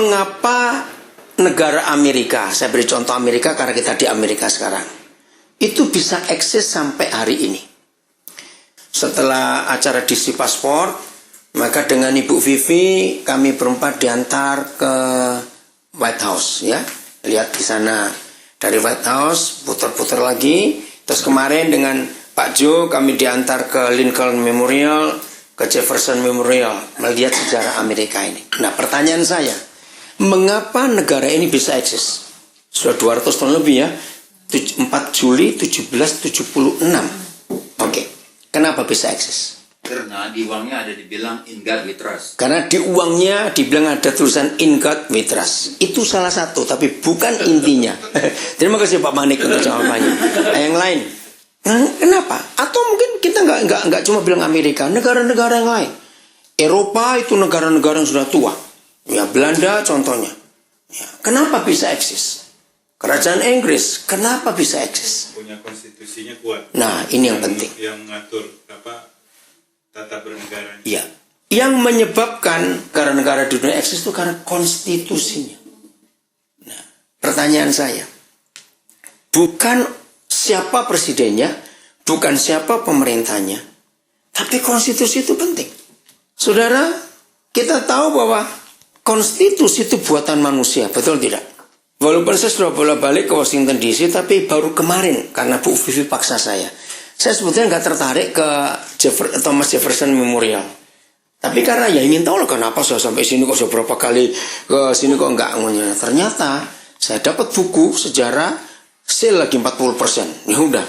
mengapa negara Amerika, saya beri contoh Amerika karena kita di Amerika sekarang, itu bisa eksis sampai hari ini. Setelah acara DC Pasport, maka dengan Ibu Vivi kami berempat diantar ke White House, ya. Lihat di sana. Dari White House putar-putar lagi. Terus kemarin dengan Pak Jo kami diantar ke Lincoln Memorial, ke Jefferson Memorial, melihat sejarah Amerika ini. Nah, pertanyaan saya, mengapa negara ini bisa eksis? Sudah 200 tahun lebih, ya. 4 Juli 1776. Oke. Kenapa bisa eksis? Karena di uangnya ada dibilang in God we trust. Karena di uangnya dibilang ada tulisan in God we trust. Itu salah satu, tapi bukan intinya. Terima kasih Pak Manik untuk jawabannya. Yang lain, kenapa? Atau mungkin kita nggak cuma bilang Amerika, negara-negara yang lain. Eropa itu negara-negara yang sudah tua. Ya, Belanda contohnya. Ya, kenapa bisa eksis? Kerajaan Inggris, kenapa bisa eksis? Punya konstitusinya kuat. Nah, ini yang penting. Yang mengatur tata bernegara. Iya. Yang menyebabkan negara-negara di dunia eksis itu karena konstitusinya. Nah, pertanyaan saya, bukan siapa presidennya, bukan siapa pemerintahnya, tapi konstitusi itu penting. Saudara, kita tahu bahwa konstitusi itu buatan manusia, betul tidak? Walaupun saya sudah bolak-balik ke Washington DC, tapi baru kemarin karena Bu Vivi paksa saya sebetulnya nggak tertarik ke Thomas Jefferson Memorial. Tapi karena ya ingin tahu lah kenapa saya sampai sini kok beberapa kali ke sini kok nggak ngunyah. Ternyata saya dapat buku sejarah sale lagi 40%. Ya udah.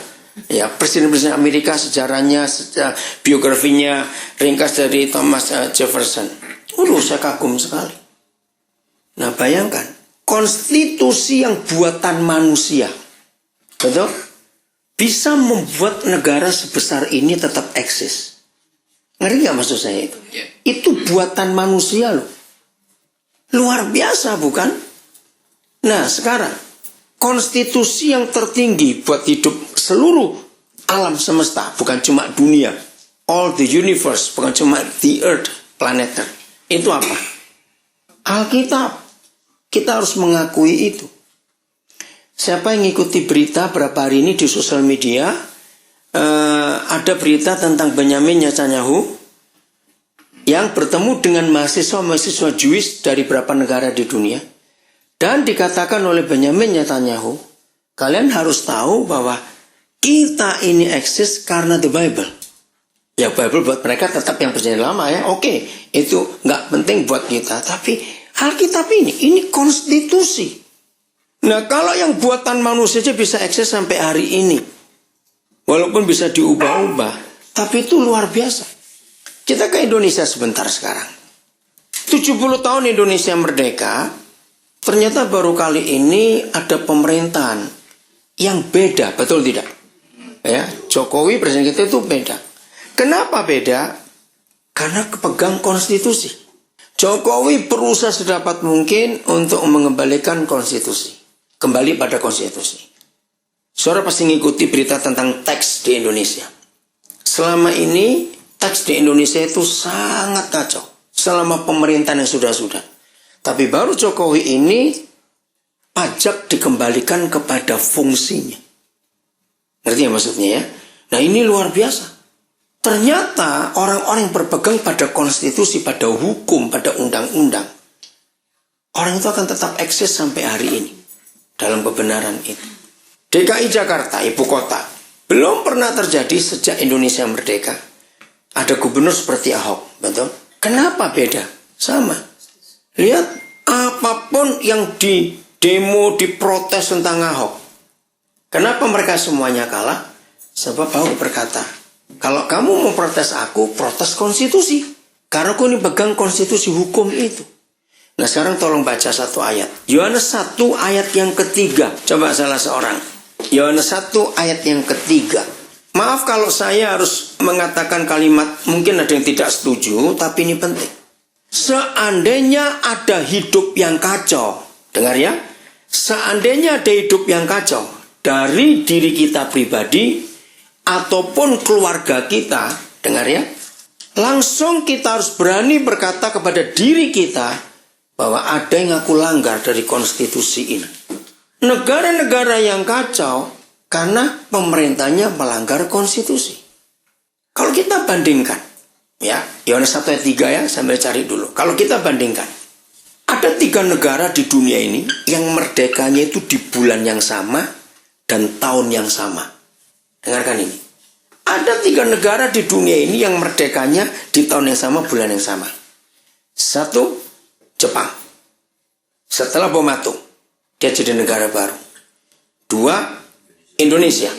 Ya, presiden-presiden Amerika sejarahnya, biografinya ringkas dari Thomas Jefferson. Saya kagum sekali. Nah, bayangkan konstitusi yang buatan manusia, betul? Bisa membuat negara sebesar ini tetap eksis. Ngerti gak maksud saya itu? Itu buatan manusia loh. Luar biasa bukan? Nah sekarang, konstitusi yang tertinggi buat hidup seluruh alam semesta, bukan cuma dunia, all the universe, bukan cuma the earth, planet earth. Itu apa? Alkitab. Kita harus mengakui itu. Siapa yang ngikuti berita berapa hari ini di sosial media, ada berita tentang Benyamin Netanyahu yang bertemu dengan mahasiswa-mahasiswa Jewish dari beberapa negara di dunia. Dan dikatakan oleh Benyamin Netanyahu, kalian harus tahu bahwa kita ini eksis karena the Bible. Ya, Bible buat mereka tetap yang perjanjian lama, ya. Oke, itu nggak penting buat kita. Tapi Alkitab ini konstitusi. Nah, kalau yang buatan manusia aja bisa eksis sampai hari ini, walaupun bisa diubah-ubah, tapi itu luar biasa. Kita ke Indonesia sebentar sekarang. 70 tahun Indonesia merdeka, ternyata baru kali ini ada pemerintahan yang beda, betul tidak? Ya, Jokowi presiden kita itu beda. Kenapa beda? Karena kepegang konstitusi. Jokowi berusaha sedapat mungkin untuk mengembalikan konstitusi. Kembali pada konstitusi. Saudara pasti ngikuti berita tentang teks di Indonesia. Selama ini teks di Indonesia itu sangat kacau. Selama pemerintahan yang sudah-sudah. Tapi baru Jokowi ini pajak dikembalikan kepada fungsinya. Ngerti ya maksudnya ya? Nah ini luar biasa. Ternyata orang-orang yang berpegang pada konstitusi, pada hukum, pada undang-undang, orang itu akan tetap eksis sampai hari ini. Dalam kebenaran itu. DKI Jakarta, ibu kota, belum pernah terjadi sejak Indonesia merdeka. Ada gubernur seperti Ahok, betul? Kenapa beda? Sama. Lihat, apapun yang di demo, diprotes tentang Ahok. Kenapa mereka semuanya kalah? Sebab Ahok berkata, kalau kamu mau protes aku, protes konstitusi. Karena aku ini pegang konstitusi hukum itu. Nah sekarang tolong baca satu ayat. Yohanes 1 ayat yang ketiga. Coba salah seorang. Yohanes 1 ayat yang ketiga. Maaf kalau saya harus mengatakan kalimat, mungkin ada yang tidak setuju, tapi ini penting. Seandainya ada hidup yang kacau. Dengar ya. Seandainya ada hidup yang kacau dari diri kita pribadi ataupun keluarga kita. Dengar ya. Langsung kita harus berani berkata kepada diri kita, bahwa ada yang aku langgar dari konstitusi ini. Negara-negara yang kacau karena pemerintahnya melanggar konstitusi. Kalau kita bandingkan, ya, Yohanes 1 ayat 3 ya, sambil cari dulu. Kalau kita bandingkan, ada 3 negara di dunia ini yang merdekanya itu di bulan yang sama dan tahun yang sama. Dengarkan ini. Ada 3 negara di dunia ini yang merdekanya di tahun yang sama, bulan yang sama. 1, Jepang. Setelah bom atom, dia jadi negara baru. 2, Indonesia.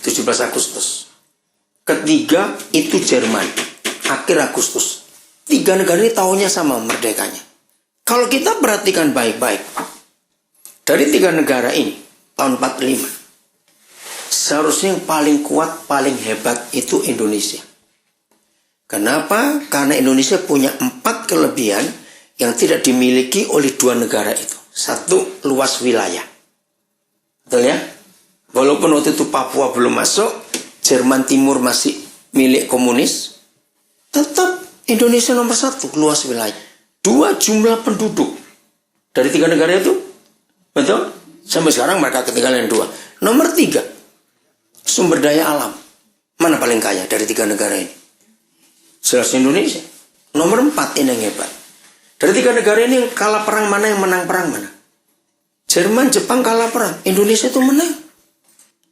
17 Agustus. Ketiga itu Jerman, akhir Agustus. 3 negara ini tahunnya sama merdekanya. Kalau kita perhatikan baik-baik, dari 3 negara ini, tahun 45, seharusnya yang paling kuat, paling hebat itu Indonesia. Kenapa? Karena Indonesia punya 4 kelebihan yang tidak dimiliki oleh 2 negara itu. 1, luas wilayah. Betul ya? Walaupun waktu itu Papua belum masuk, Jerman Timur masih milik komunis, tetap Indonesia nomor 1, luas wilayah. 2, jumlah penduduk. Dari 3 negara itu, betul? Sampai sekarang mereka ketinggalan 2. Nomor 3, sumber daya alam. Mana paling kaya dari 3 negara ini? Jelas Indonesia. Nomor 4 ini yang hebat. Dari 3 negara ini yang kalah perang mana, yang menang perang mana? Jerman, Jepang kalah perang, Indonesia itu menang.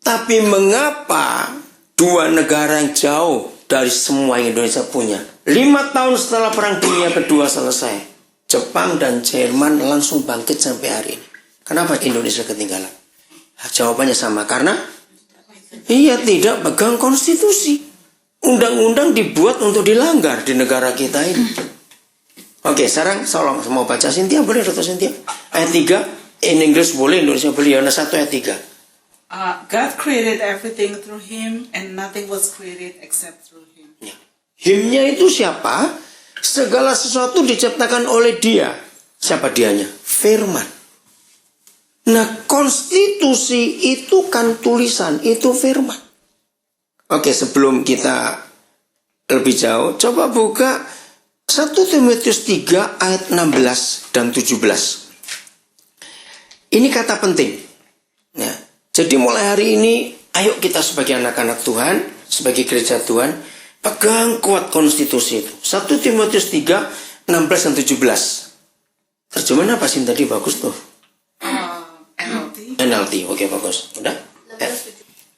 Tapi mengapa 2 negara yang jauh dari semua yang Indonesia punya, 5 tahun setelah Perang Dunia Kedua selesai, Jepang dan Jerman langsung bangkit sampai hari ini? Kenapa Indonesia ketinggalan? Jawabannya sama, karena ia tidak pegang konstitusi. Undang-undang dibuat untuk dilanggar di negara kita ini. Oke, sekarang tolong mau baca Cynthia, boleh Dr. Cynthia? Ayat 3, in English boleh, Indonesia boleh. Yohanes 1 ayat 3. God created everything through Him, and nothing was created except through Him. Ya. Himnya itu siapa? Segala sesuatu diciptakan oleh Dia. Siapa dianya? Firman. Nah, konstitusi itu kan tulisan, itu firman. Oke, sebelum kita lebih jauh, coba buka 1 Timotius 3 ayat 16 dan 17. Ini kata penting. Ya. Jadi mulai hari ini, ayo kita sebagai anak-anak Tuhan, sebagai gereja Tuhan, pegang kuat konstitusi itu. 1 Timotius 3, 16 dan 17. Terjemahan apa sih tadi? Bagus tuh. NLT, oke bagus. Udah?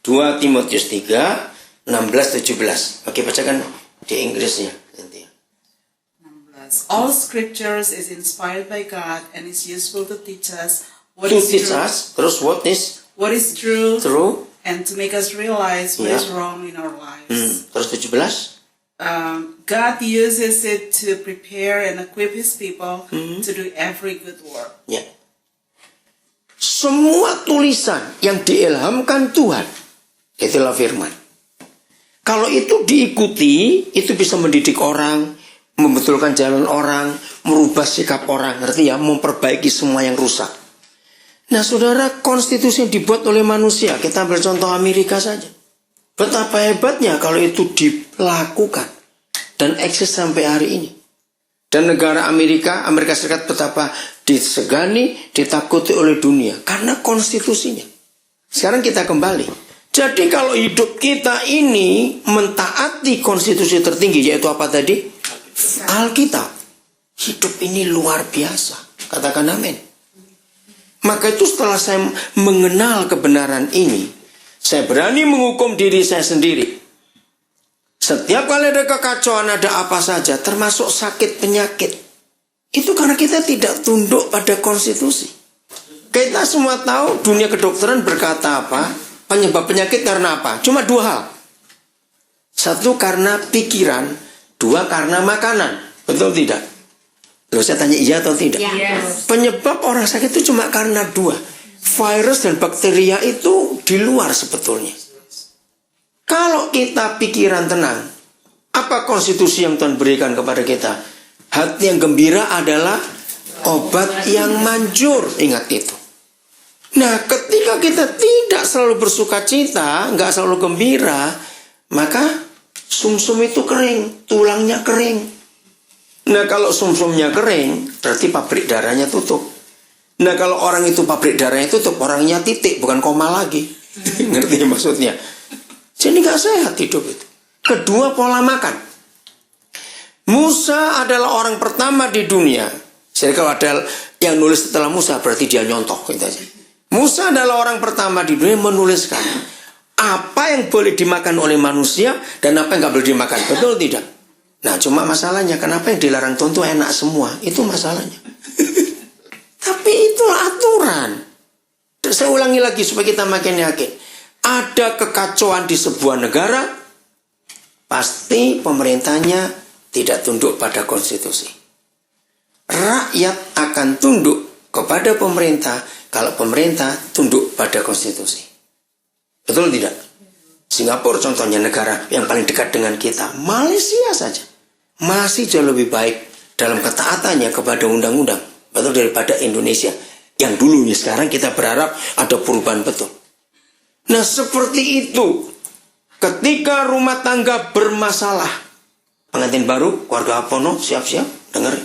2 Timotius 3, 16, 17. Oke, bacakan di Inggrisnya. 16. All scriptures is inspired by God and is useful to teach us what To is teach true, us, terus what is true, true. and to make us realize what Yeah. is wrong in our lives. Terus 17. God uses it to prepare and equip His people to do every good work. Ya. Semua tulisan yang diilhamkan Tuhan, itulah firman. Kalau itu diikuti, itu bisa mendidik orang, membetulkan jalan orang, merubah sikap orang, ngerti ya? Memperbaiki semua yang rusak. Nah, saudara, konstitusi yang dibuat oleh manusia, kita ambil contoh Amerika saja. Betapa hebatnya kalau itu dilakukan dan eksis sampai hari ini. Dan negara Amerika Serikat betapa disegani, ditakuti oleh dunia karena konstitusinya. Sekarang kita kembali. Jadi kalau hidup kita ini mentaati konstitusi tertinggi, yaitu apa tadi? Alkitab. Hidup ini luar biasa. Katakan amin. Maka itu setelah saya mengenal kebenaran ini, saya berani menghukum diri saya sendiri. Setiap kali ada kekacauan, ada apa saja, termasuk sakit penyakit, itu karena kita tidak tunduk pada konstitusi. Kita semua tahu dunia kedokteran berkata apa? Penyebab penyakit karena apa? Cuma 2 hal. 1 karena pikiran, 2 karena makanan. Betul tidak? Loh, saya tanya iya atau tidak? Yes. Penyebab orang sakit itu cuma karena 2. Virus dan bakteria itu di luar sebetulnya. Kalau kita pikiran tenang, apa konstitusi yang Tuhan berikan kepada kita? Hati yang gembira adalah obat yang manjur. Ingat itu. Nah, ketika kita tidak selalu bersuka cita, nggak selalu gembira, maka sumsum itu kering, tulangnya kering. Nah kalau sumsumnya kering, berarti pabrik darahnya tutup. Nah kalau orang itu pabrik darahnya tutup, orangnya titik, bukan koma lagi. Ngerti maksudnya? Jadi nggak sehat hidup itu. Kedua, pola makan. Musa adalah orang pertama di dunia. Jadi kalau ada yang nulis setelah Musa, berarti dia nyontoh. Gitu aja. Musa adalah orang pertama di dunia menuliskan apa yang boleh dimakan oleh manusia dan apa yang nggak boleh dimakan. Betul tidak? Nah cuma masalahnya kenapa yang dilarang Tuhan itu enak semua. Itu masalahnya. Tapi itulah aturan. Saya ulangi lagi supaya kita makin yakin. Ada kekacauan di sebuah negara, pasti pemerintahnya tidak tunduk pada konstitusi. Rakyat akan tunduk kepada pemerintah kalau pemerintah tunduk pada konstitusi. Betul tidak? Singapura contohnya negara yang paling dekat dengan kita. Malaysia saja masih jauh lebih baik dalam ketaatannya kepada undang-undang. Betul daripada Indonesia. Yang dulunya sekarang kita berharap ada perubahan betul. Nah seperti itu. Ketika rumah tangga bermasalah. Pengantin baru, keluarga Apono, siap-siap. Dengar.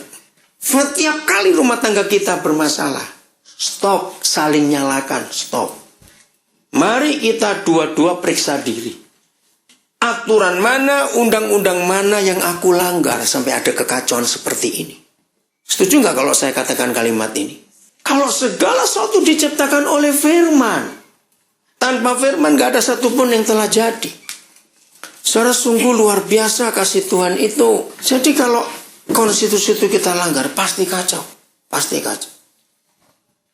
Setiap kali rumah tangga kita bermasalah. Stop, saling nyalakan. Stop. Mari kita dua-dua periksa diri. Aturan mana, undang-undang mana yang aku langgar sampai ada kekacauan seperti ini? Setuju nggak kalau saya katakan kalimat ini? Kalau segala sesuatu diciptakan oleh firman, tanpa firman nggak ada satupun yang telah jadi. Saudara, sungguh luar biasa kasih Tuhan itu. Jadi kalau konstitusi itu kita langgar, pasti kacau. Pasti kacau.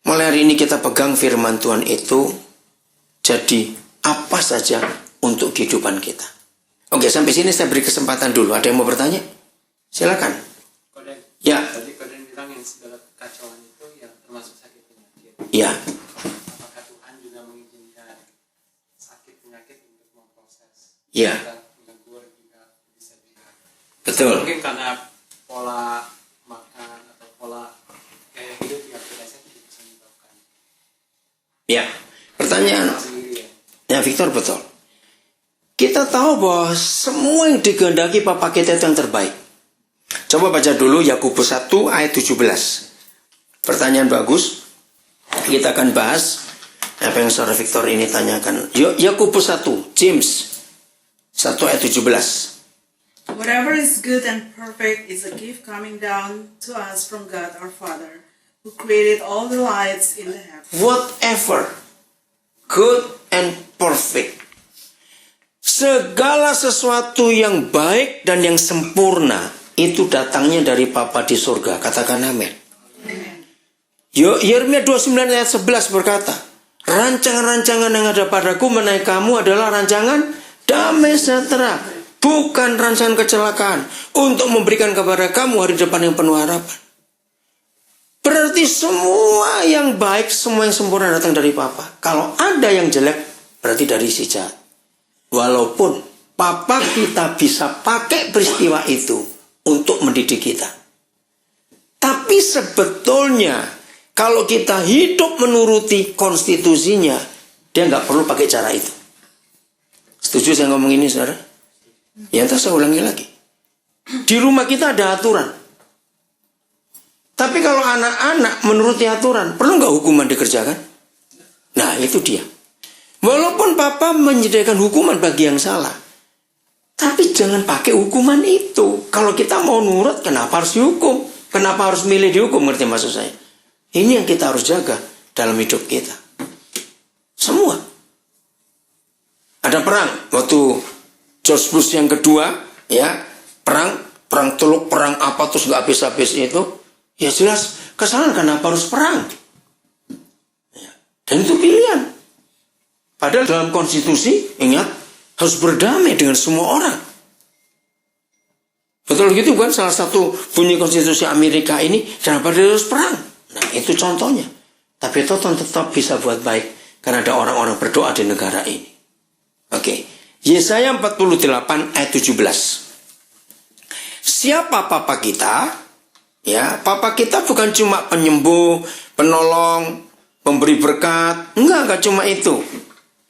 Mulai hari ini kita pegang firman Tuhan itu jadi apa saja untuk kehidupan kita. Oke, sampai sini saya beri kesempatan dulu. Ada yang mau bertanya? Silakan. Koden. Ya. Tadi Koden bilang yang segala kekacauan itu yang termasuk sakit penyakit. Ya. Apakah Tuhan juga mengizinkan sakit penyakit untuk memproses? Ya. Kita menegur juga bisa juga. Betul. Mungkin karena pola makan atau pola gaya hidup yang tidak sehat itu bisa menyebabkan. Ya. Pertanyaan. Sendiri ya. Ya, Victor, betul. Kita tahu bahwa semua yang dikehendaki Papa kita itu yang terbaik. Coba baca dulu Yakobus 1 ayat 17. Pertanyaan bagus. Kita akan bahas apa yang saudara Victor ini tanyakan. Yakobus 1, James 1 ayat 17. Whatever is good and perfect is a gift coming down to us from God our Father, who created all the lights in the heavens. Whatever good and perfect. Segala sesuatu yang baik dan yang sempurna itu datangnya dari Bapa di surga. Katakan amin. Yeremia 29 ayat 11 berkata, rancangan-rancangan yang ada padaku menaik kamu adalah rancangan damai sejahtera, bukan rancangan kecelakaan, untuk memberikan kepada kamu hari depan yang penuh harapan. Berarti semua yang baik, semua yang sempurna datang dari Papa. Kalau ada yang jelek, berarti dari si jahat. Walaupun Papa kita bisa pakai peristiwa itu untuk mendidik kita. Tapi sebetulnya kalau kita hidup menuruti konstitusinya, dia nggak perlu pakai cara itu. Setuju saya ngomong ini, saudara? Ya, entah saya ulangi lagi. Di rumah kita ada aturan. Tapi kalau anak-anak menuruti aturan, perlu nggak hukuman dikerjakan? Nah, itu dia. Walaupun Papa menyediakan hukuman bagi yang salah, tapi jangan pakai hukuman itu. Kalau kita mau nurut, kenapa harus dihukum? Kenapa harus milih dihukum? Ngerti maksud saya? Ini yang kita harus jaga dalam hidup kita. Semua. Ada perang waktu George Bush yang kedua, ya, perang Teluk, perang apa terus nggak habis-habis itu, ya jelas kesalahan kenapa harus perang. Ya. Dan itu pilihan. Padahal dalam konstitusi, ingat, harus berdamai dengan semua orang. Betul gitu kan? Salah satu bunyi konstitusi Amerika ini, kenapa dia harus perang? Nah, itu contohnya. Tapi Tuhan tetap bisa buat baik, karena ada orang-orang berdoa di negara ini. Oke. Yesaya 48 ayat 17. Siapa Papa kita? Ya, Papa kita bukan cuma penyembuh, penolong, pemberi berkat. Enggak cuma itu.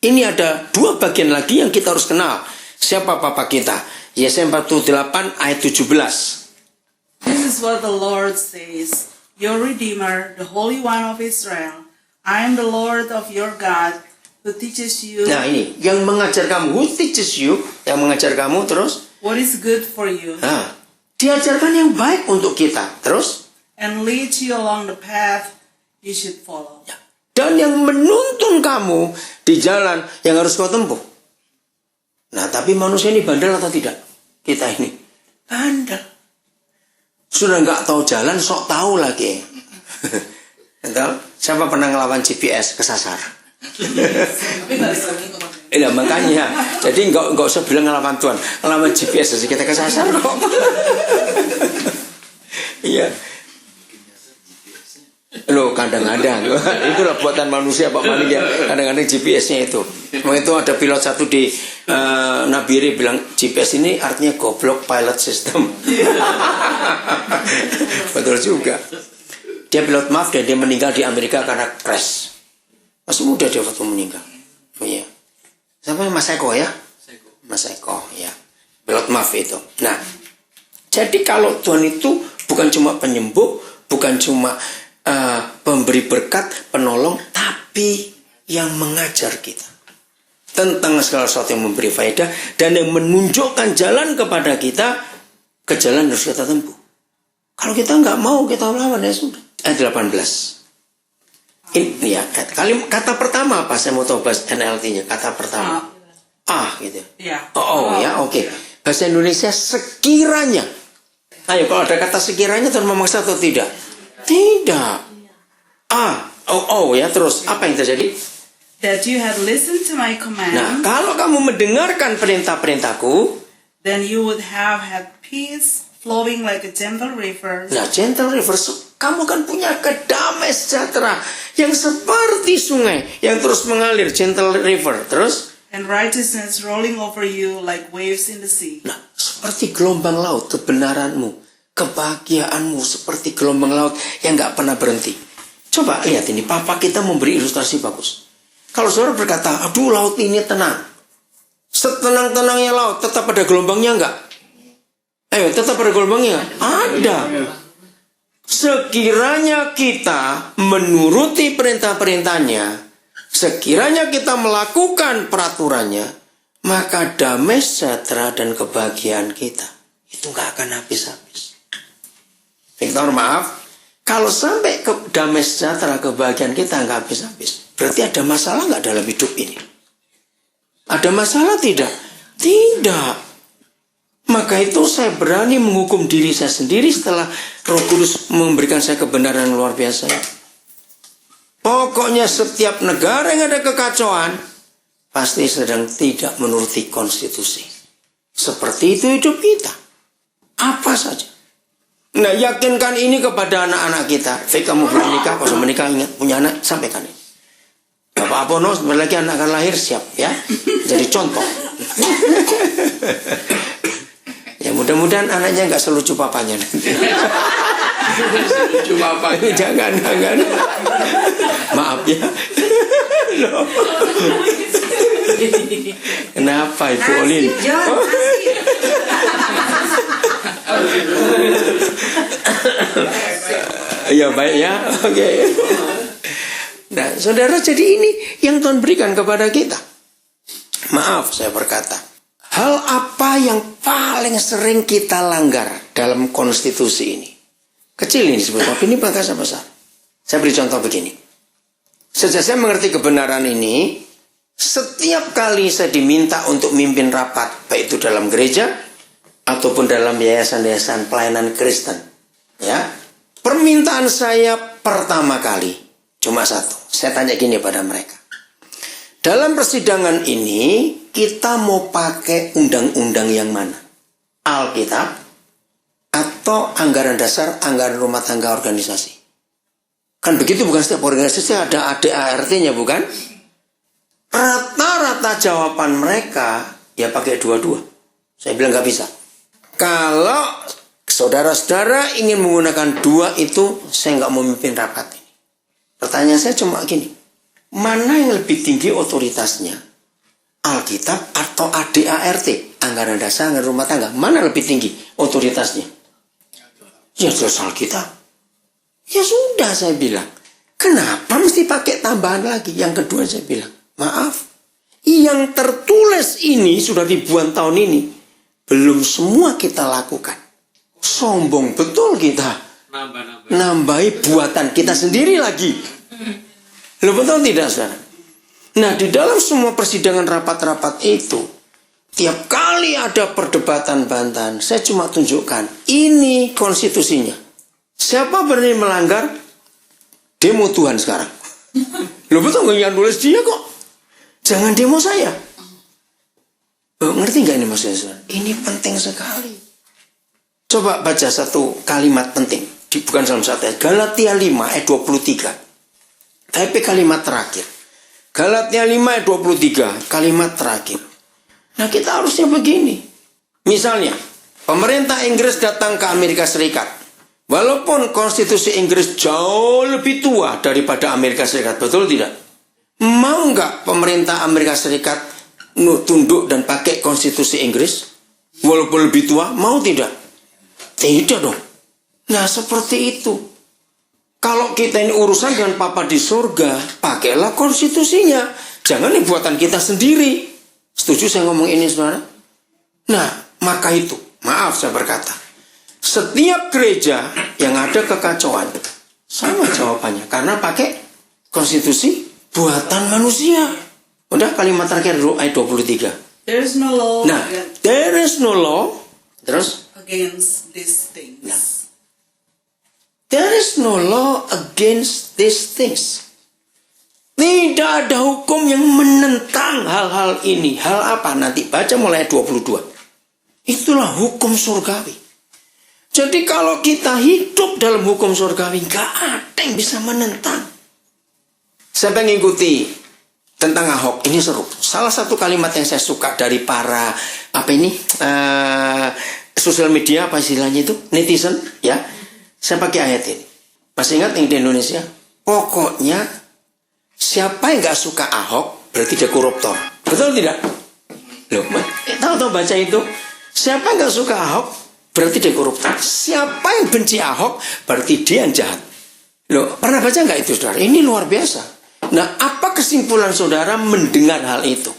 Ini ada dua bagian lagi yang kita harus kenal. Siapa Papa kita? Yesaya 48 ayat 17. This is what the Lord says, your Redeemer, the Holy One of Israel. I am the Lord of your God, who teaches you Nah ini, yang mengajar kamu, who teaches you, yang mengajar kamu terus, what is good for you, nah, diajarkan yang baik untuk kita, terus, and leads you along the path you should follow. dan yang menuntun kamu di jalan yang harus kau tempuh. Nah, tapi manusia ini bandel atau tidak? Kita ini bandel. Sudah nggak tahu jalan, sok tahu lagi. Entah, siapa pernah ngelawan GPS kesasar? Iya makanya, jadi nggak usah bilang ngelawan Tuhan, ngelawan GPS aja kita kesasar kok. Iya. Loh kadang-kadang itulah buatan manusia Pak Malik ya, kadang-kadang GPS-nya itu. Waktu itu ada pilot satu di Nabire bilang GPS ini artinya goblok pilot system. Betul juga. Dia pilot maaf dan dia meninggal di Amerika karena crash. Masih muda dia waktu meninggal. Oh iya. Siapa Mas Eko ya? Mas Eko ya. Pilot maaf itu. Nah, jadi kalau Tuhan itu bukan cuma penyembuh, bukan cuma pemberi berkat, penolong, tapi yang mengajar kita tentang segala sesuatu yang memberi faedah dan yang menunjukkan jalan kepada kita ke jalan yang harus kita tempuh. Kalau kita nggak mau, kita lawan ya sudah. Ayat 18. Ini ya, kata pertama apa? Saya mau tahu bahas NLT-nya. Kata pertama. Gitu. Ya. Ya, oke. Bahasa Indonesia sekiranya. Ayo, kalau ada kata sekiranya Tuhan memaksa atau tidak? Tidak. Ya, terus apa yang terjadi? That you had listened to my command, Nah, kalau kamu mendengarkan perintah-perintahku, then you would have had peace flowing like a gentle river, nah, gentle river, kamu kan punya kedamaian sejahtera yang seperti sungai yang terus mengalir, gentle river. Terus? and righteousness rolling over you like waves in the sea. Nah, seperti gelombang laut, kebenaranmu, kebahagiaanmu seperti gelombang laut yang gak pernah berhenti. Coba lihat ini, Papa kita memberi ilustrasi bagus. Kalau saudara berkata, aduh laut ini tenang. Setenang-tenangnya laut, tetap ada gelombangnya enggak? Ayo, tetap ada gelombangnya enggak? Ada. Sekiranya kita menuruti perintah-perintahnya, sekiranya kita melakukan peraturannya, maka damai sejahtera dan kebahagiaan kita itu gak akan habis-habis. Victor, maaf, kalau sampai ke damai sejahtera kebahagiaan kita nggak habis-habis, berarti ada masalah nggak dalam hidup ini? Ada masalah tidak? Tidak. Maka itu saya berani menghukum diri saya sendiri setelah Roh Kudus memberikan saya kebenaran yang luar biasa. Pokoknya setiap negara yang ada kekacauan pasti sedang tidak menuruti konstitusi. Seperti itu hidup kita. Apa saja. Nah, yakinkan ini kepada anak-anak kita. Fik, kamu belum menikah, kalau menikah ingat punya anak, sampaikan ini. Bapak Apono, sebentar lagi anak akan lahir, siap ya. Jadi contoh. Ya mudah-mudahan anaknya nggak selucu papanya nanti. Selucu papanya. Jangan. Maaf ya. Loh. Kenapa Ibu Olin? Ya baik ya, oke. Nah, saudara, jadi ini yang Tuhan berikan kepada kita. Maaf saya berkata, hal apa yang paling sering kita langgar dalam konstitusi ini? Kecil ini sebetulnya, tapi ini bahasa besar. Saya beri contoh begini. Sejak saya mengerti kebenaran ini, setiap kali saya diminta untuk mimpin rapat, baik itu dalam gereja ataupun dalam yayasan-yayasan pelayanan Kristen, ya, permintaan saya pertama kali cuma satu. Saya tanya gini pada mereka. Dalam persidangan ini kita mau pakai undang-undang yang mana? Alkitab atau anggaran dasar, anggaran rumah tangga organisasi? Kan begitu, bukan setiap organisasi ada ADART-nya, bukan? Rata-rata jawaban mereka ya pakai dua-dua. Saya bilang nggak bisa. Kalau saudara-saudara ingin menggunakan dua itu, saya nggak mau memimpin rapat ini. Pertanyaan saya cuma gini, mana yang lebih tinggi otoritasnya? Alkitab atau ADART, anggaran dasar, anggaran rumah tangga? Mana lebih tinggi otoritasnya? Ya jelas Alkitab. Ya sudah saya bilang. Kenapa mesti pakai tambahan lagi? Yang kedua saya bilang, maaf. Yang tertulis ini sudah ribuan tahun ini. Belum semua kita lakukan. Sombong betul kita. Nambahi buatan kita sendiri lagi. Loh betul tidak saudara? Nah di dalam semua persidangan rapat-rapat itu, tiap kali ada perdebatan bantahan, saya cuma tunjukkan, ini konstitusinya. Siapa berani melanggar, demo Tuhan sekarang. Loh betul nggak yang nulis dia kok. Jangan demo saya. Oh, ngerti nggak ini maksudnya saudara? Ini penting sekali. Coba baca satu kalimat penting. Bukan dalam satu ayat. Galatia 5 ayat 23. Tapi kalimat terakhir. Galatia 5 ayat 23. Kalimat terakhir. Nah kita harusnya begini. Misalnya, pemerintah Inggris datang ke Amerika Serikat. Walaupun konstitusi Inggris jauh lebih tua daripada Amerika Serikat. Betul tidak? Mau nggak pemerintah Amerika Serikat tunduk dan pakai konstitusi Inggris? Walaupun lebih tua, mau tidak? Tidak dong. Nah seperti itu. Kalau kita ini urusan dengan Papa di surga, pakailah konstitusinya. Jangan ini buatan kita sendiri. Setuju saya ngomong ini saudara? Nah maka itu, maaf saya berkata, setiap gereja yang ada kekacauan, sama jawabannya. Karena pakai konstitusi buatan manusia. Udah kalimat terakhir dulu ayat 23. There is no law Nah, there is no law. Terus? against these things. Nah. There is no law against these things. Tidak ada hukum yang menentang hal-hal ini. Hal apa? Nanti baca mulai ayat 22. Itulah hukum surgawi. Jadi kalau kita hidup dalam hukum surgawi, gak ada yang bisa menentang. Saya mengikuti tentang Ahok, ini seru. Salah satu kalimat yang saya suka dari para sosial media, apa istilahnya itu, netizen, ya. Saya pakai ayat ini. Masih ingat yang di Indonesia? Pokoknya siapa yang gak suka Ahok berarti dia koruptor. Betul tidak? Loh, tahu baca itu? Siapa yang gak suka Ahok berarti dia koruptor. Siapa yang benci Ahok berarti dia yang jahat. Loh, pernah baca nggak itu saudara? Ini luar biasa. Nah, apa kesimpulan saudara mendengar hal itu?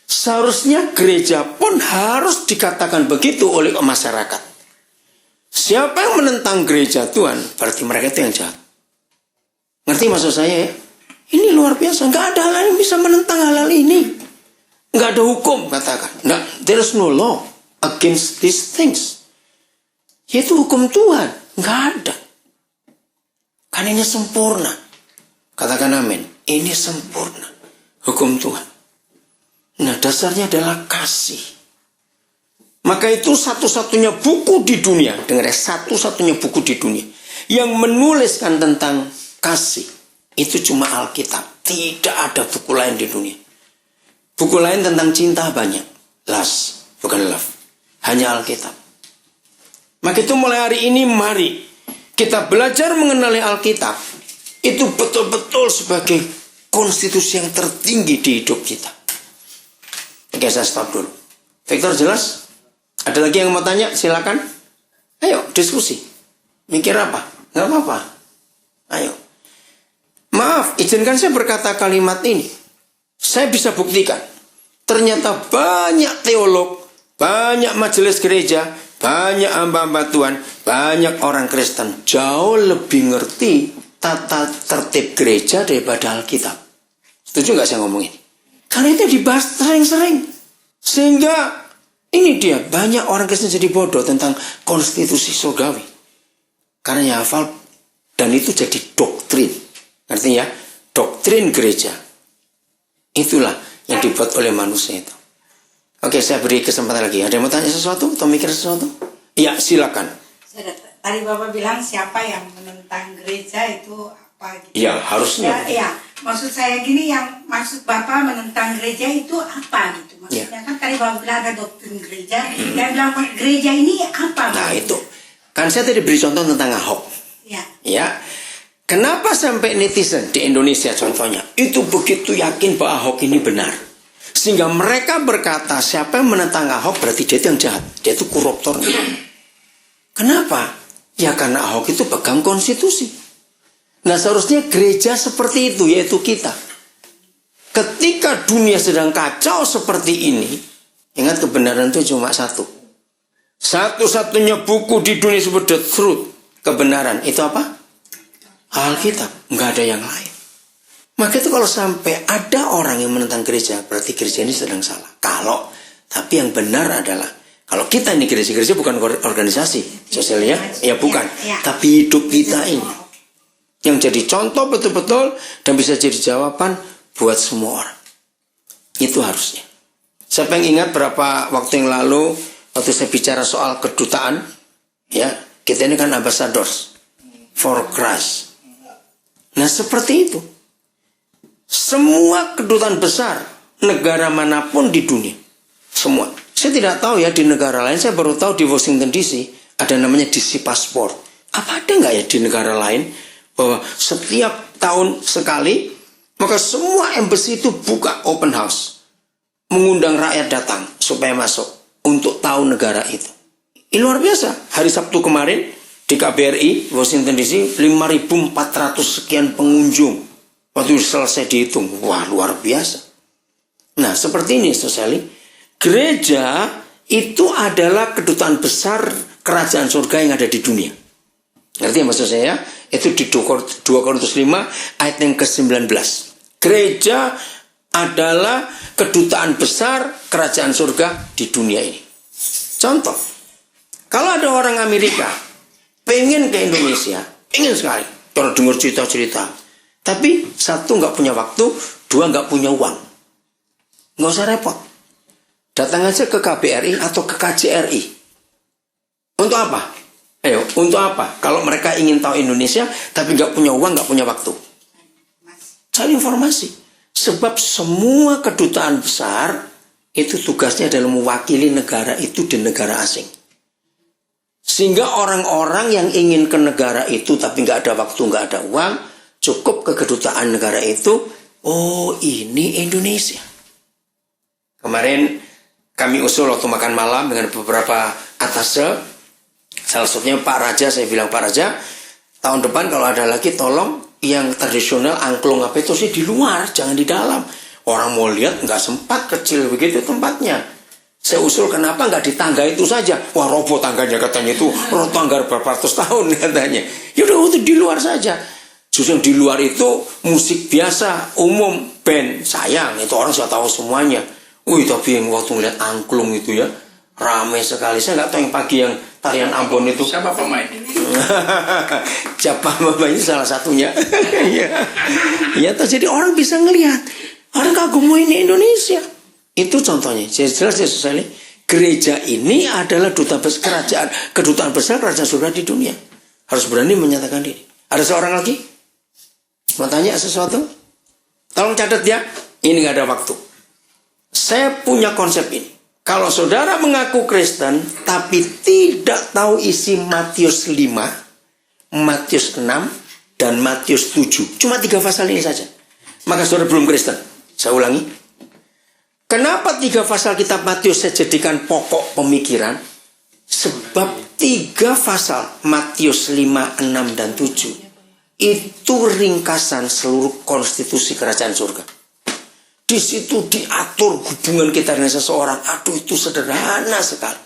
Seharusnya gereja pun harus dikatakan begitu oleh masyarakat. Siapa yang menentang gereja Tuhan berarti mereka itu yang jahat. Ngerti maksud saya ya? Ini luar biasa. Nggak ada hal yang bisa menentang hal-hal ini. Nggak ada hukum katakan. Nah, there is no law against these things. Itu hukum Tuhan. Nggak ada. Kan ini sempurna. Katakan amin. Ini sempurna. Hukum Tuhan. Nah dasarnya adalah kasih. Maka itu satu-satunya buku di dunia. Dengar ya, satu-satunya buku di dunia. Yang menuliskan tentang kasih. Itu cuma Alkitab. Tidak ada buku lain di dunia. Buku lain tentang cinta banyak. Lust, bukan love. Hanya Alkitab. Maka itu mulai hari ini mari kita belajar mengenali Alkitab. Itu betul-betul sebagai konstitusi yang tertinggi di hidup kita. Oke, saya stop dulu. Victor jelas? Ada lagi yang mau tanya? Silakan. Ayo diskusi. Mikir apa? Gak apa-apa. Ayo. Maaf, izinkan saya berkata kalimat ini. Saya bisa buktikan. Ternyata banyak teolog, banyak majelis gereja, banyak hamba-hamba Tuhan, banyak orang Kristen jauh lebih ngerti tata tertib gereja daripada Alkitab. Setuju nggak saya ngomong ini? Karena itu dibahas sering-sering. Sehingga ini dia, banyak orang Kristen jadi bodoh tentang konstitusi surgawi. Karena ya hafal, dan itu jadi doktrin. Artinya doktrin gereja. Itulah yang dibuat oleh manusia itu. Oke, saya beri kesempatan lagi. Ada yang mau tanya sesuatu atau mikir sesuatu? Ya, silakan. Tadi Bapak bilang siapa yang menentang gereja itu apa gitu. Ya, harusnya. Ya, maksud saya gini, yang maksud Bapak menentang gereja itu apa gitu. Maksudnya kan tadi Bapak bilang ada doktrin gereja. Dan bilang gereja ini apa? Nah, Bapak? itu. Kan saya tadi beri contoh tentang Ahok. Ya. Ya. Kenapa sampai netizen di Indonesia contohnya itu begitu yakin bahwa Ahok ini benar? Sehingga mereka berkata siapa yang menentang Ahok berarti dia itu yang jahat. Dia itu koruptor. Kenapa? Ya karena Ahok itu pegang konstitusi. Nah seharusnya gereja seperti itu, yaitu kita. Ketika dunia sedang kacau seperti ini, ingat kebenaran itu cuma satu. Satu-satunya buku di dunia disebut the truth. Kebenaran itu apa? Alkitab. Nggak ada yang lain. Maka itu kalau sampai ada orang yang menentang gereja, berarti gereja ini sedang salah. Tapi yang benar adalah, kalau kita ini gereja bukan organisasi sosialnya, ya bukan. Tapi hidup kita ini. Yang jadi contoh betul-betul dan bisa jadi jawaban buat semua orang. Itu harusnya. Saya pengen ingat berapa waktu yang lalu, waktu saya bicara soal kedutaan, ya, kita ini kan ambassadors for Christ. Nah seperti itu. Semua kedutaan besar negara manapun di dunia, semua. Saya tidak tahu ya di negara lain. Saya baru tahu di Washington DC ada namanya DC Passport. Apa ada nggak ya di negara lain bahwa setiap tahun sekali maka semua embassy itu buka open house, mengundang rakyat datang supaya masuk untuk tahu negara itu. Ini luar biasa. Hari Sabtu kemarin di KBRI Washington DC 5.400 sekian pengunjung. Waktu selesai dihitung, wah luar biasa. Nah seperti ini sosiali, gereja itu adalah kedutaan besar kerajaan surga yang ada di dunia. Ngerti ya maksud saya? Itu di 2 Korintus 5 ayat yang ke-19. Gereja adalah kedutaan besar kerajaan surga di dunia ini. Contoh, kalau ada orang Amerika pengen ke Indonesia, pengen sekali, kalau dengar cerita-cerita. Tapi satu nggak punya waktu, dua nggak punya uang. Nggak usah repot. Datang aja ke KBRI atau ke KJRI. Untuk apa? Untuk apa? Kalau mereka ingin tahu Indonesia, tapi nggak punya uang, nggak punya waktu. Cari informasi. Sebab semua kedutaan besar, itu tugasnya adalah mewakili negara itu di negara asing. Sehingga orang-orang yang ingin ke negara itu, tapi nggak ada waktu, nggak ada uang, cukup ke kedutaan negara itu, oh ini Indonesia. Kemarin kami usul waktu makan malam dengan beberapa atase, salah satunya Pak Raja, saya bilang Pak Raja, tahun depan kalau ada lagi tolong yang tradisional angklung apa itu sih di luar, jangan di dalam. Orang mau lihat nggak sempat, kecil begitu tempatnya. Saya usul kenapa nggak di tangga itu saja. Wah roboh tangganya katanya itu, tangga berapa ratus tahun katanya. Yaudah itu di luar saja. Justru yang di luar itu musik biasa, umum, band. Sayang, itu orang sudah tahu semuanya. Tapi yang waktu ngeliat angklung itu ya, ramai sekali. Saya nggak tahu yang pagi yang tarian Ambon itu. Siapa pemain? Siapa pemain itu salah satunya. Ya, jadi orang bisa ngelihat. Orang kagum ini Indonesia. Itu contohnya. Jelas ya sekali. Gereja ini adalah kedutaan besar kerajaan surga di dunia. Harus berani menyatakan diri. Ada seorang lagi? Mau tanya sesuatu? Tolong catat ya. Ini gak ada waktu. Saya punya konsep ini. Kalau saudara mengaku Kristen, tapi tidak tahu isi Matius 5, Matius 6, dan Matius 7. Cuma 3 pasal ini saja. Maka saudara belum Kristen. Saya ulangi. Kenapa 3 pasal kitab Matius saya jadikan pokok pemikiran? Sebab 3 pasal Matius 5, 6, dan 7 itu ringkasan seluruh konstitusi kerajaan surga. Di situ diatur hubungan kita dengan seseorang. Aduh itu sederhana sekali.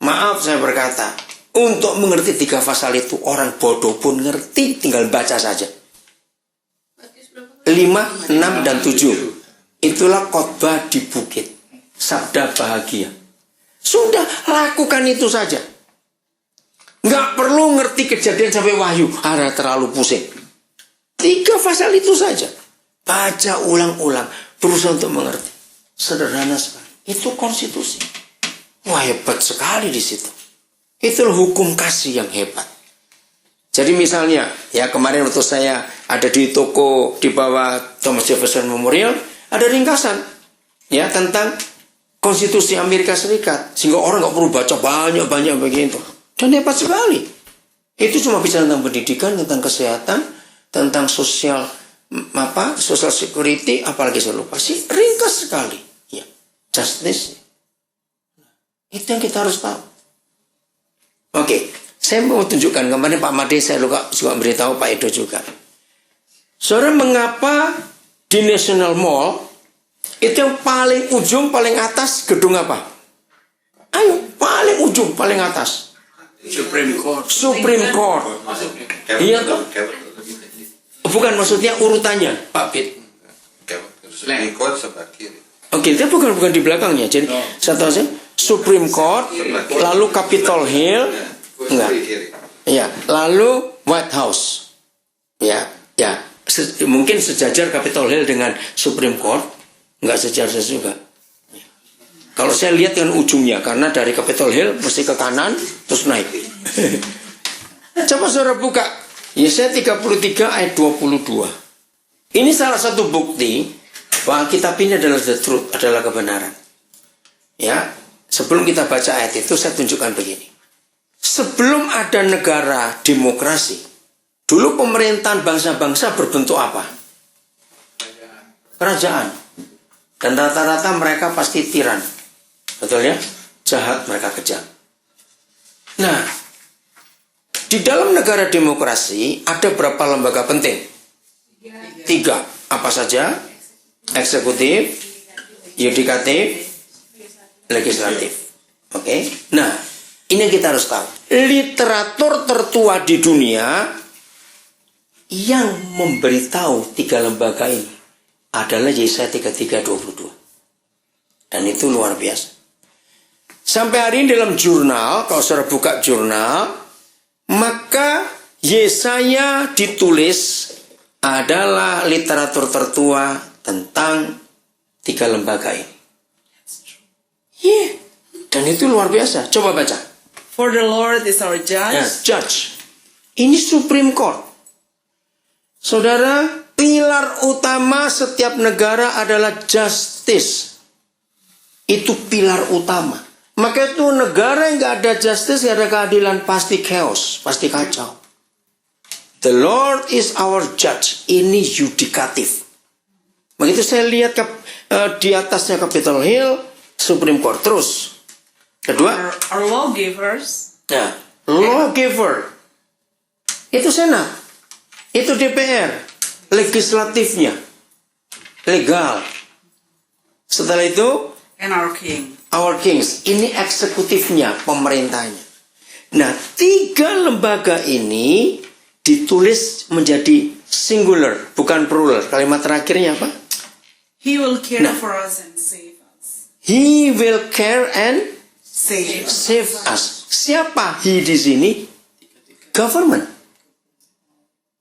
Maaf saya berkata, untuk mengerti 3 pasal itu orang bodoh pun ngerti, tinggal baca saja. 5, 6, dan 7. Itulah khotbah di bukit. Sabda bahagia. Sudah lakukan itu saja. Nggak perlu ngerti kejadian sampai wahyu. Ada terlalu pusing. 3 pasal itu saja. Baca ulang-ulang. Berusaha untuk mengerti. Sederhana sekali. Itu konstitusi. Wah hebat sekali di situ. Itulah hukum kasih yang hebat. Jadi misalnya, ya kemarin waktu saya ada di toko di bawah Thomas Jefferson Memorial, ada ringkasan ya tentang konstitusi Amerika Serikat. Sehingga orang nggak perlu baca banyak-banyak begitu. Dan hebat sekali. Itu cuma bicara tentang pendidikan, tentang kesehatan, tentang social security, apalagi saya lupa sih, ringkas sekali. Ya, justice. Itu yang kita harus tahu. Oke, Saya mau tunjukkan kemarin Pak Made, saya juga beritahu Pak Edo juga. Saudara, mengapa di National Mall itu yang paling ujung, paling atas gedung apa? Ayo, paling ujung, paling atas. Supreme Court. Supreme Court. Iya toh? Bukan, maksudnya urutannya, Pak Pit. Supreme Court sebelah kiri. Oke, itu bukan di belakangnya. Jadi satu aja, Supreme Court, lalu Capitol Hill, enggak. Ya, lalu White House. Ya. Mungkin sejajar Capitol Hill dengan Supreme Court, enggak sejajar juga. Kalau saya lihat dengan ujungnya, karena dari Capitol Hill mesti ke kanan terus naik. Coba saudara buka Yesaya 33 ayat 22. Ini salah satu bukti bahwa kitab ini adalah the truth, adalah kebenaran. Ya, sebelum kita baca ayat itu saya tunjukkan begini. Sebelum ada negara demokrasi, dulu pemerintahan bangsa-bangsa berbentuk apa? Kerajaan. Dan rata-rata mereka pasti tiran. Betul ya? Jahat, mereka kejam. Nah, di dalam negara demokrasi ada berapa lembaga penting? 3. Apa saja? Eksekutif, yudikatif, legislatif. Oke. Nah, ini yang kita harus tahu. Literatur tertua di dunia yang memberitahu 3 lembaga ini adalah Yesaya 33:22. Dan itu luar biasa. Sampai hari ini dalam jurnal, kalau saudara buka jurnal, maka Yesaya ditulis adalah literatur tertua tentang 3 lembaga ini. Dan itu luar biasa. Coba baca. For the Lord is our judge. Ya, judge. Ini Supreme Court. Saudara, pilar utama setiap negara adalah justice. Itu pilar utama. Maka itu negara yang gak ada justice, gak ada keadilan, pasti chaos, pasti kacau. The Lord is our judge. Ini yudikatif. Begitu saya lihat di atasnya Capitol Hill, Supreme Court. Terus. Kedua. Our lawgivers. Nah, lawgiver. Itu Senat. Itu DPR. Legislatifnya. Legal. Setelah itu. And our king. Our kings. Ini eksekutifnya, pemerintahnya. Nah, 3 lembaga ini ditulis menjadi singular, bukan plural. Kalimat terakhirnya apa? He will care Nah. for us and save us. He will care and Save us. save us. Siapa he di sini? Government.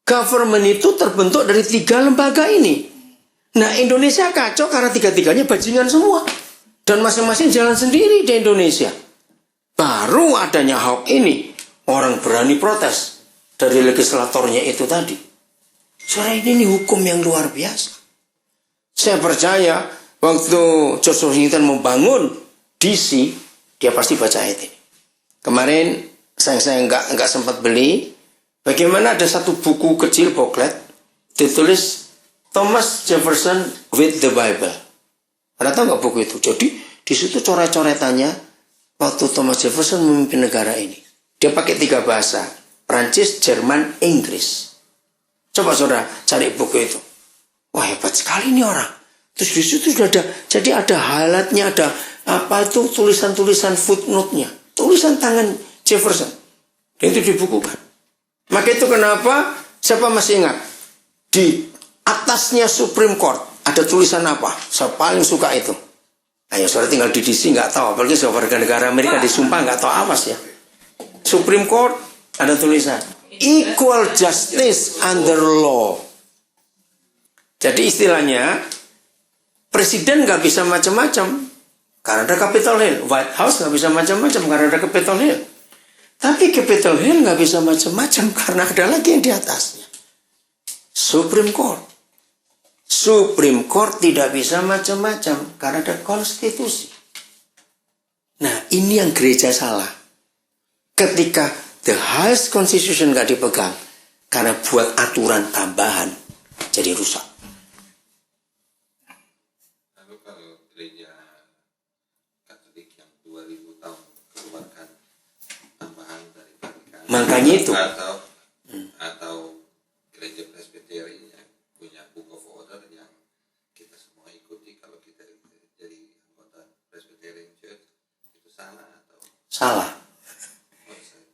Government itu terbentuk dari 3 lembaga ini. Nah, Indonesia kacau karena 3-3-nya bajingan semua. Dan masing-masing jalan sendiri di Indonesia. Baru adanya Ahok ini, orang berani protes dari legislatornya itu tadi. Saudara, ini hukum yang luar biasa. Saya percaya waktu George Washington membangun DC, dia pasti baca ayat ini. Kemarin saya nggak sempat beli. Bagaimana ada satu buku kecil booklet ditulis Thomas Jefferson with the Bible. Anda tahu nggak buku itu? Jadi di situ coret-coretannya waktu Thomas Jefferson memimpin negara ini. Dia pakai 3 bahasa, Prancis, Jerman, Inggris. Coba saudara cari buku itu. Wah, hebat sekali ini orang. Terus di situ sudah ada, jadi ada highlightnya, ada apa itu tulisan-tulisan footnote-nya, tulisan tangan Jefferson. Dan itu dibukukan. Maka itu kenapa? Siapa masih ingat? Di atasnya Supreme Court ada tulisan apa? Saya paling suka itu. Ayo, saudara tinggal di DC nggak tahu, apalagi warga negara Amerika disumpah nggak tahu awas ya. Supreme Court ada tulisan equal justice under law. Jadi istilahnya presiden nggak bisa macam-macam karena ada Capitol Hill. White House nggak bisa macam-macam karena ada Capitol Hill. Tapi Capitol Hill nggak bisa macam-macam karena ada lagi yang di atasnya. Supreme Court. Supreme Court tidak bisa macam-macam karena ada konstitusi. Nah, ini yang gereja salah. Ketika the highest constitution nggak dipegang karena buat aturan tambahan, jadi rusak. Lalu kalau gereja Katolik yang 2000 tahun keluarkan tambahan dari Vatikan. hanya itu. Atau gereja Presbyterian yang punya Book of Order yang kita semua ikuti kalau kita jadi anggota Presbyterian Church, itu salah atau Salah.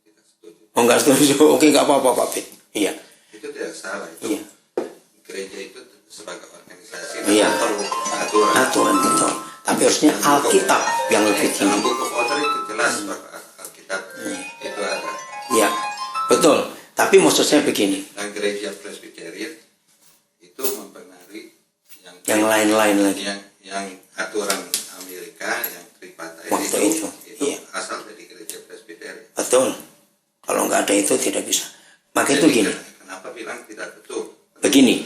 kita setuju? Oh, enggak setuju. Oke, enggak apa-apa Pak Pit. Iya. Itu tidak salah, itu Iya. gereja itu sebagai organisasi Iya. perlu aturan. Aturan betul. Tapi harusnya Alkitab yang lebih Dalam tinggi. Book of Order itu jelas bahwa Alkitab itu ada. Iya. Betul. Tapi maksud saya begini, Dan gereja Presbyterian itu mempengaruhi yang lain-lain lagi. yang aturan Amerika yang tripartite Waktu itu, iya. asal dari gereja Presbyterian. Betul. Kalau nggak ada itu tidak bisa. Maka itu Jadi, gini. kenapa bilang tidak betul? Begini.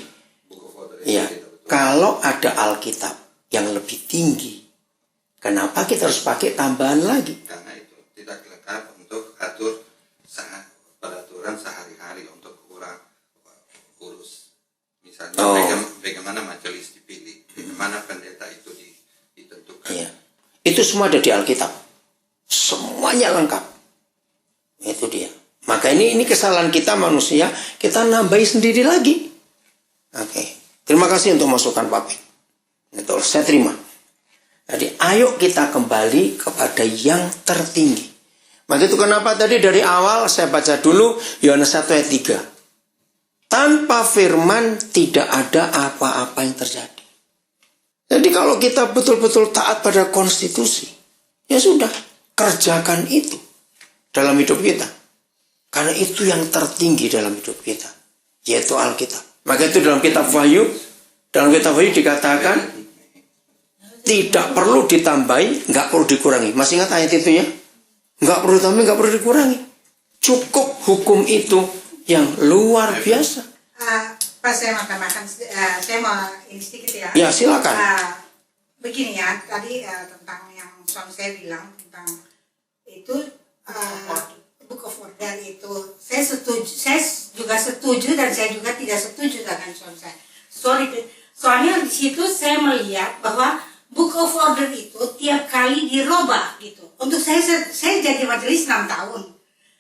Book of Order itu Iya. tidak betul. Kalau ada Alkitab yang lebih tinggi, kenapa kita harus pakai tambahan lagi? Karena itu tidak lengkap untuk atur peraturan sehari-hari untuk orang urus. Misalnya Oh. bagaimana majelis dipilih, bagaimana pendeta itu ditentukan. Iya. Itu semua ada di Alkitab. Semuanya lengkap. Itu dia. Maka ini kesalahan kita manusia, kita nambahi sendiri lagi. Oke. Terima kasih untuk masukan Pak Pit. Betul, saya terima. Jadi ayo kita kembali kepada yang tertinggi. Maka itu kenapa tadi dari awal saya baca dulu Yohanes 1 ayat 3. Tanpa firman tidak ada apa-apa yang terjadi. Jadi kalau kita betul-betul taat pada konstitusi, ya sudah, kerjakan itu dalam hidup kita. Karena itu yang tertinggi dalam hidup kita, yaitu Alkitab. Maka itu dalam kitab Wahyu dikatakan tidak perlu ditambahi, nggak perlu dikurangi. Masih ingat ayat itu ya? Nggak perlu tambah, nggak perlu dikurangi. Cukup hukum itu yang luar biasa. Pas saya makan, saya mau ini sedikit ya. Ya, silakan. Begini ya, tadi tentang yang suami saya bilang tentang itu Book of Order itu, saya juga setuju dan saya juga tidak setuju dengan suami saya. Soalnya di situ saya melihat bahwa Book of Order itu tiap kali dirubah gitu. Untuk saya jadi majelis 6 tahun.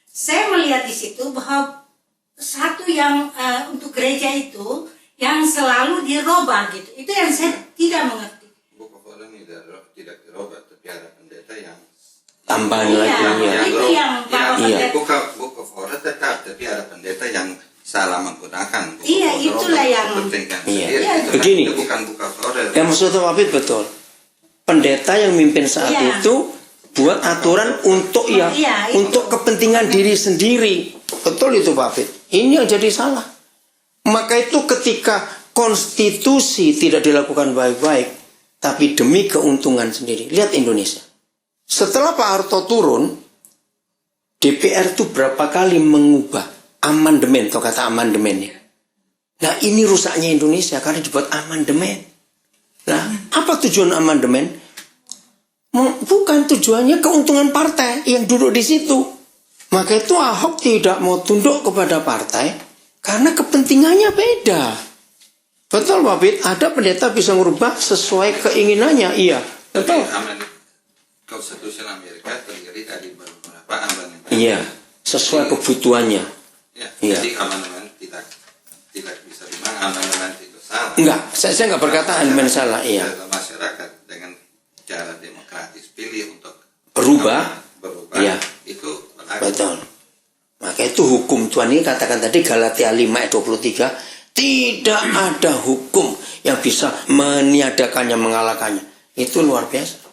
Saya melihat di situ bahwa satu yang untuk gereja itu yang selalu dirubah gitu. Itu yang saya tidak mengerti. Book of Order tidak dirubah, tapi ada pendeta yang Tambahan Iya, lagi ya. itu yang bawa Iya. pendeta. Book of Order tetap, tapi ada pendeta yang salah menggunakan Book Iya, of Order itulah untuk yang- kepentingan Iya. sendiri. Iya, Itu begini. Itu bukan Book of Order. Yang maksudnya Pak Pit betul. Pendeta yang mimpin saat Iya. itu buat aturan untuk Iya, itu. untuk kepentingan diri sendiri. Betul itu Pak Pit. Ini yang jadi salah. Maka itu ketika konstitusi tidak dilakukan baik-baik, tapi demi keuntungan sendiri. Lihat Indonesia. Setelah Pak Harto turun, DPR itu berapa kali mengubah amandemen, atau kata amandemen ya. Nah ini rusaknya Indonesia karena dibuat amandemen. Nah apa tujuan amandemen? Bukan, tujuannya keuntungan partai yang duduk di situ. Maka itu Ahok tidak mau tunduk kepada partai karena kepentingannya beda. Betul Pak Pit, ada pendeta bisa merubah sesuai keinginannya. Iya, betul. Konstitusi Amerika terdiri dari beberapa amandemen. Iya, sesuai kebutuhannya. Ya, Iya. jadi amandemen tidak bisa dibilang amandemen itu salah. Enggak, saya enggak berkata amandemen salah. Iya. Kalau masyarakat dengan cara demokratis pilih untuk Berubah. Iya. itu berlaku. Betul. Maka itu hukum Tuhan ini katakan tadi Galatia 5 ayat 23, tidak ada hukum yang bisa meniadakannya, mengalahkannya. Itu luar biasa.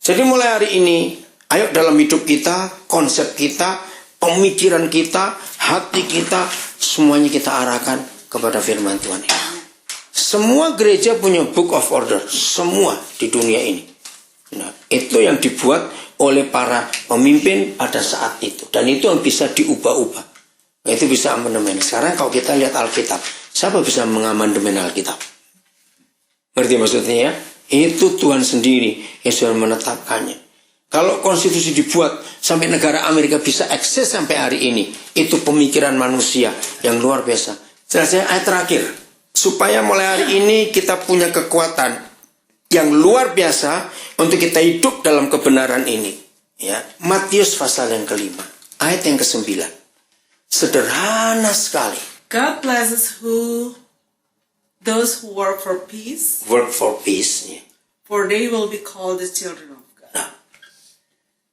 Jadi mulai hari ini, ayo dalam hidup kita, konsep kita, pemikiran kita, hati kita, semuanya kita arahkan kepada firman Tuhan ini. Semua gereja punya Book of Order, semua di dunia ini. Nah, itu yang dibuat oleh para pemimpin pada saat itu. Dan itu yang bisa diubah-ubah. Nah, itu bisa amandemen. Sekarang kalau kita lihat Alkitab, siapa bisa mengamandemen Alkitab? Ngerti maksudnya ya? Itu Tuhan sendiri yang sudah menetapkannya. Kalau konstitusi dibuat sampai negara Amerika bisa eksis sampai hari ini, itu pemikiran manusia yang luar biasa. Jelasnya ayat terakhir. Supaya mulai hari ini kita punya kekuatan yang luar biasa untuk kita hidup dalam kebenaran ini. Ya, Matius pasal yang ke-5, ayat yang ke-9. Sederhana sekali. God blesses those who work for peace, Work for peace. Ya. for they will be called the children of God. Nah,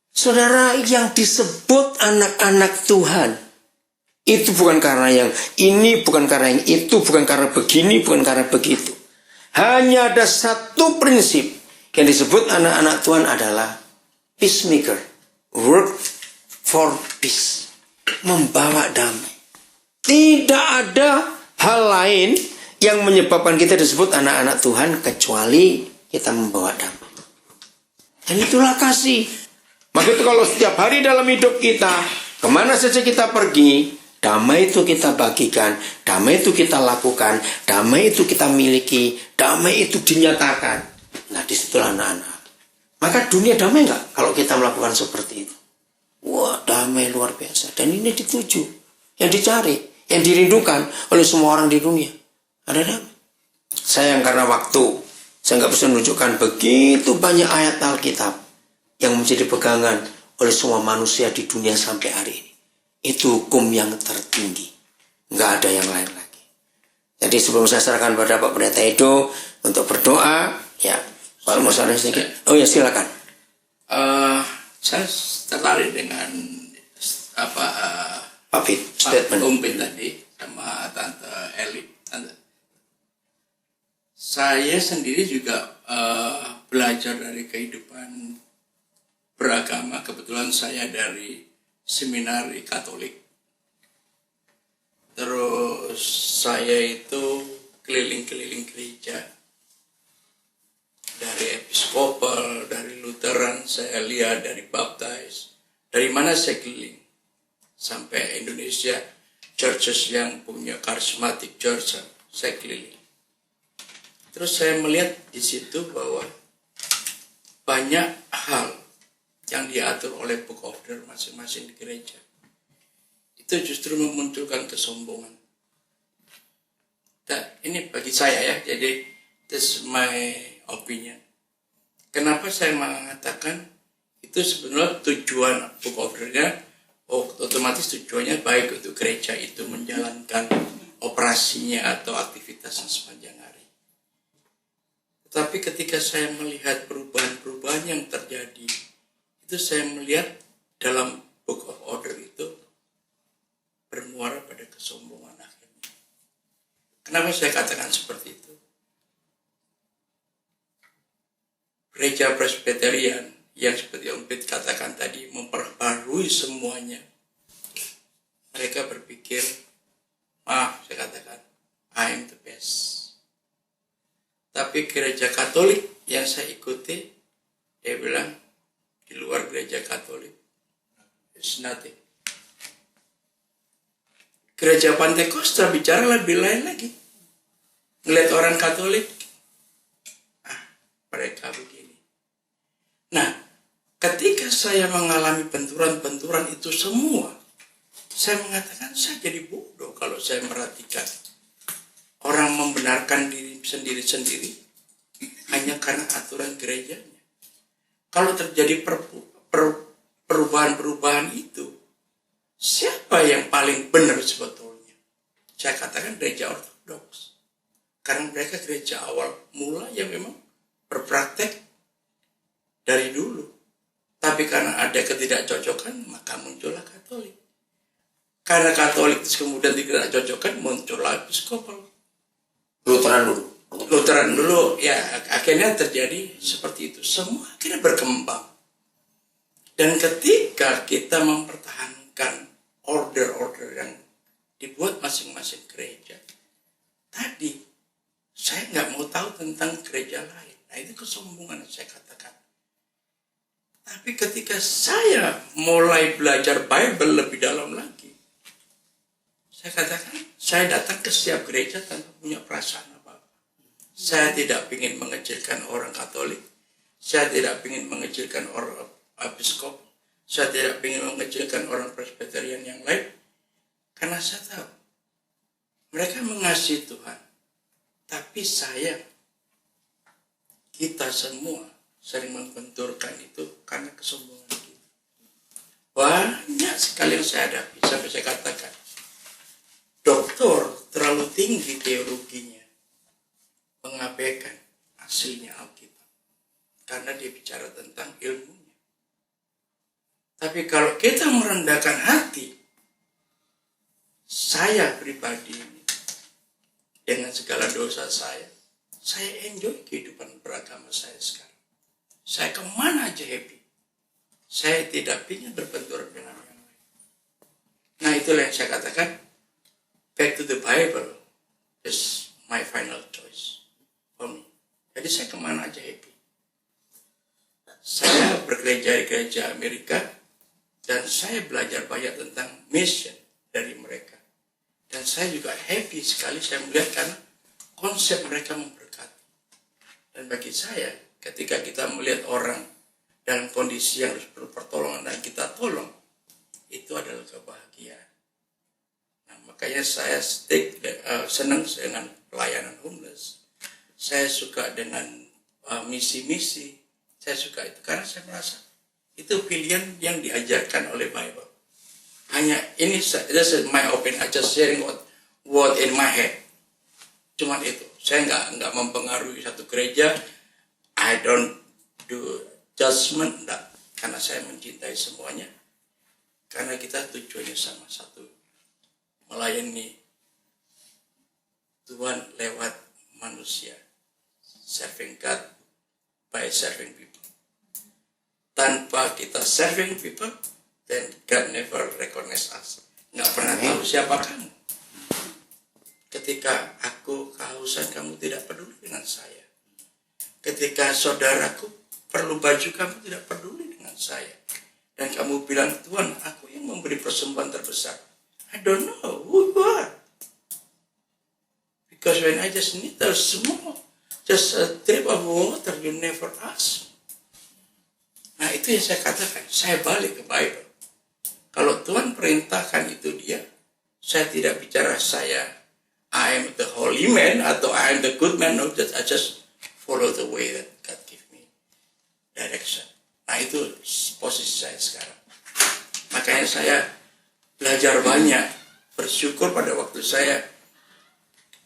saudara, yang disebut anak-anak Tuhan itu bukan karena yang ini, bukan karena yang itu, bukan karena begini, bukan karena begitu. Hanya ada satu prinsip yang disebut anak-anak Tuhan adalah peacemaker, work for peace, membawa damai. Tidak ada hal lain yang menyebabkan kita disebut anak-anak Tuhan kecuali kita membawa damai. Dan itulah kasih. Maka itu kalau setiap hari dalam hidup kita, kemana saja kita pergi, damai itu kita bagikan, damai itu kita lakukan, damai itu kita miliki, damai itu dinyatakan. Nah, disitulah anak-anak. Maka dunia damai nggak kalau kita melakukan seperti itu? Wah, damai luar biasa. Dan ini dituju, yang dicari, yang dirindukan oleh semua orang di dunia. Ada damai. Sayang karena waktu, saya nggak bisa menunjukkan begitu banyak ayat Alkitab yang menjadi pegangan oleh semua manusia di dunia sampai hari ini. Itu hukum yang tertinggi. Nggak ada yang lain lagi. Jadi sebelum saya serahkan pada Pak Pendeta Edo untuk berdoa, ya, kalau mau saran sedikit. Oh ya, silakan. Saya tertarik dengan Pak Fit, Pak statement. Umpin tadi sama Tante Eli. Saya sendiri juga belajar dari kehidupan beragama. Kebetulan saya dari seminari Katolik. Terus saya itu keliling-keliling gereja. Dari Episkopal, dari Lutheran, saya lihat dari Baptis. Dari mana saya keliling? Sampai Indonesia, churches yang punya charismatic church, saya keliling. Terus saya melihat di situ bahwa banyak hal yang diatur oleh book order masing-masing di gereja. Itu justru memunculkan kesombongan. Dan ini bagi saya ya, jadi this is my opinion. Kenapa saya mengatakan itu sebenarnya tujuan book ordernya, otomatis tujuannya baik untuk gereja itu menjalankan operasinya atau aktivitasnya sepanjang hari. Tetapi ketika saya melihat perubahan-perubahan yang terjadi, itu saya melihat dalam book of order itu bermuara pada kesombongan akhirnya. Kenapa saya katakan seperti itu? Gereja Presbyterian yang seperti Om Pit katakan tadi memperbarui semuanya. Mereka berpikir, maaf saya katakan, I'm the best. Tapi gereja Katolik yang saya ikuti, dia bilang, di luar gereja Katolik, it's nothing. Gereja Pantekosta bicara lebih lain lagi. Ngelihat orang Katolik, mereka begini. Nah, ketika saya mengalami benturan-benturan itu semua, saya mengatakan saya jadi bodoh kalau saya merhatikan orang membenarkan diri sendiri-sendiri hanya karena aturan gerejanya. Kalau terjadi perubahan-perubahan itu, siapa yang paling benar sebetulnya? Saya katakan gereja ortodoks. Karena mereka gereja awal mula yang memang berpraktek dari dulu. Tapi karena ada ketidakcocokan, maka muncullah Katolik. Karena Katolik kemudian tidak cocokkan, muncullah Episkopal. Lutheran dulu, ya akhirnya terjadi seperti itu. Semua akhirnya berkembang. Dan ketika kita mempertahankan order-order yang dibuat masing-masing gereja, tadi saya nggak mau tahu tentang gereja lain. Nah itu kesombongan yang saya katakan. Tapi ketika saya mulai belajar Bible lebih dalam lagi, saya katakan, saya datang ke setiap gereja tanpa punya perasaan apa-apa. Saya tidak ingin mengecilkan orang Katolik. Saya tidak ingin mengecilkan orang Episkop. Saya tidak ingin mengecilkan orang Presbyterian yang lain. Karena saya tahu, mereka mengasihi Tuhan. Tapi kita semua sering membenturkan itu karena kesombongan kita. Banyak sekali yang saya hadapi, sampai saya katakan, doktor terlalu tinggi teologinya, mengabaikan aslinya Alkitab, karena dia bicara tentang ilmunya. Tapi kalau kita merendahkan hati, saya pribadi dengan segala dosa saya enjoy kehidupan beragama saya sekarang. Saya kemana aja happy. Saya tidak ingin berbenturan dengan yang lain. Nah, itulah yang saya katakan, back to the Bible is my final choice for me. Jadi saya kemana aja happy. Saya bergereja di gereja Amerika, dan saya belajar banyak tentang mission dari mereka. Dan saya juga happy sekali saya melihat karena konsep mereka memberkati. Dan bagi saya, ketika kita melihat orang dalam kondisi yang harus perlu pertolongan dan kita tolong, itu adalah kebahagiaan. Nah, makanya saya senang dengan pelayanan homeless. Saya suka dengan misi-misi. Saya suka itu karena saya merasa itu pilihan yang diajarkan oleh Bible. Hanya ini, this is my opinion, I just sharing what in my head. Cuman itu, saya nggak mempengaruhi satu gereja. I don't do judgment, enggak. Karena saya mencintai semuanya. Karena kita tujuannya sama satu, melayani Tuhan lewat manusia, serving God by serving people. Tanpa kita serving people, then God never recognize us. Nggak pernah tahu siapa kamu. Ketika aku kehausan, kamu tidak peduli dengan saya. Ketika saudaraku perlu baju, kamu tidak peduli dengan saya. Dan kamu bilang, Tuhan, aku yang memberi persembahan terbesar. I don't know who you are. Because when I just need a small, just a drip of water, you never ask. Nah, itu yang saya katakan. Saya balik ke Bible. Kalau Tuhan perintahkan itu dia, saya tidak bicara saya, I am the holy man atau I am the good man. No, I just follow the way that God give me direction. Nah, itu posisi saya sekarang. Makanya saya belajar banyak, bersyukur pada waktu saya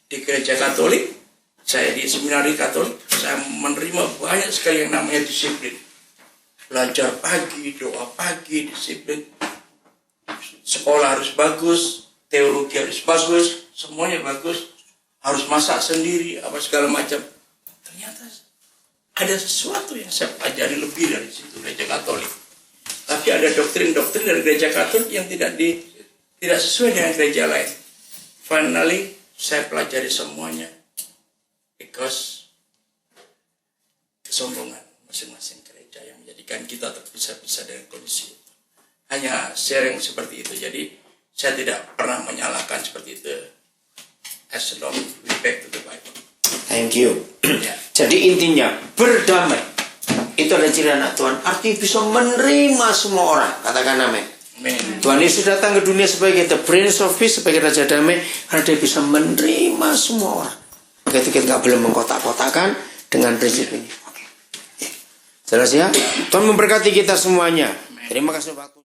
di gereja Katolik, saya di seminari Katolik, saya menerima banyak sekali yang namanya disiplin. Belajar pagi, doa pagi, disiplin. Sekolah harus bagus, teologi harus bagus, semuanya bagus. Harus masak sendiri, apa segala macam. Ternyata ada sesuatu yang saya pelajari lebih dari situ, gereja Katolik. Tapi ada doktrin-doktrin dari gereja Katolik yang tidak sesuai dengan gereja lain. Finally, saya pelajari semuanya. Because kesombongan masing-masing gereja yang menjadikan kita terpisah-pisah dari kondisi itu. Hanya sharing seperti itu. Jadi saya tidak pernah menyalahkan seperti itu. As long as we back to the Bible. Thank you. Ya. Jadi intinya berdamai. Itu adalah ciri anak Tuhan. Artinya bisa menerima semua orang. Katakan amin. Amen. Tuhan Yesus datang ke dunia sebagai the Prince of Peace, sebagai Raja Damai, karena dia bisa menerima semua orang. Maka itu kita nggak boleh mengkotak-kotakan dengan prinsip ini. Oke. Jelas ya? Tuhan memberkati kita semuanya. Terima kasih waktu.